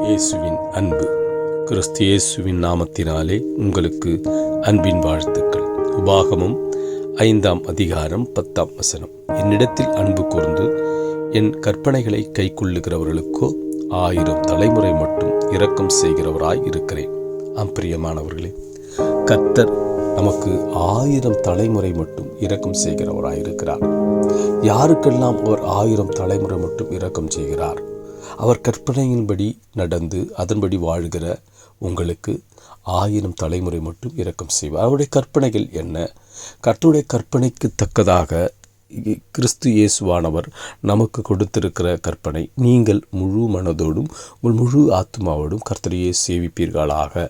இயேசுவின் அன்பு. கிறிஸ்து இயேசுவின் நாமத்தினாலே உங்களுக்கு அன்பின் வாழ்த்துக்கள். உபாகமம் 5ஆம் அதிகாரம் 10ஆம் வசனம். என்னிடத்தில் அன்பு கூர்ந்து என் கற்பனைகளை கைக்கொள்ளுகிறவர்களுக்கோ 1000 தலைமுறை மட்டும் இரக்கம் செய்கிறவராய் இருக்கிறேன். பிரியமானவர்களே, கர்த்தர் நமக்கு 1000 தலைமுறை மட்டும் இரக்கம் செய்கிறவராய் இருக்கிறார். யாருக்கெல்லாம் அவர் 1000 தலைமுறை மட்டும் இரக்கம் செய்கிறார்? அவர் கற்பனையின்படி நடந்து அதன்படி வாழ்கிற உங்களுக்கு 1000 தலைமுறை மட்டும் இரக்கம் செய்வார். அவருடைய கற்பனைகள் என்ன? கர்த்தருடைய கற்பனைக்கு தக்கதாக கிறிஸ்து இயேசுவானவர் நமக்கு கொடுத்திருக்கிற கற்பனை, நீங்கள் முழு மனதோடும் உங்கள் முழு ஆத்மாவோடும் கர்த்தரையே சேவிப்பீர்களாக,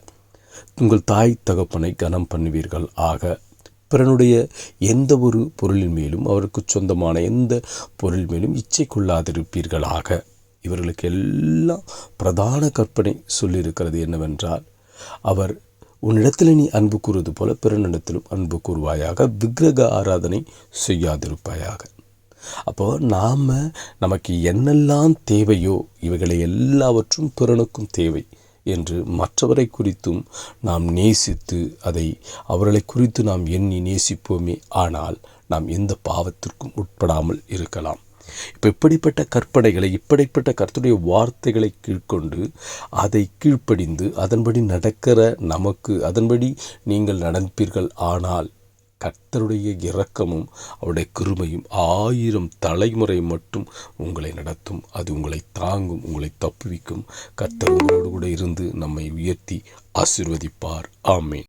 உங்கள் தாய் தகப்பனை கனம் பண்ணுவீர்கள் ஆக, பிறனுடைய எந்த ஒரு பொருளின் மேலும் அவருக்கு சொந்தமான எந்த பொருள் மேலும் இச்சை கொள்ளாதிருப்பீர்களாக. இவர்களுக்கு எல்லாம் பிரதான கற்பனை சொல்லியிருக்கிறது என்னவென்றால், அவர் உன்னிடத்தில் நீ அன்பு கூறுவது போல பிறனிடத்திலும் அன்பு கூறுவாயாக, விக்கிரக ஆராதனை செய்யாதிருப்பாயாக. அப்போ நமக்கு என்னெல்லாம் தேவையோ இவைகளை எல்லாவற்றும் பிறனுக்கும் தேவை என்று மற்றவரை குறித்தும் நாம் நேசித்து அவர்களை குறித்து நாம் எண்ணி நேசிப்போமே, ஆனால் நாம் எந்த பாவத்திற்கும் உட்படாமல் இருக்கலாம். இப்போ இப்படிப்பட்ட கற்பனைகளை, இப்படிப்பட்ட கர்த்தருடைய வார்த்தைகளை கீழ்கொண்டு அதை கீழ்ப்படிந்து அதன்படி நடக்கிற நமக்கு, அதன்படி நீங்கள் நடப்பீர்கள் ஆனால் கர்த்தருடைய இரக்கமும் அவருடைய கிருபையும் 1000 தலைமுறை மட்டும் உங்களை நடத்தும். அது உங்களை தாங்கும், உங்களை தப்புவிக்கும். கர்த்தர் உங்களோடு கூட இருந்து நம்மை உயர்த்தி ஆசீர்வதிப்பார். ஆமென்.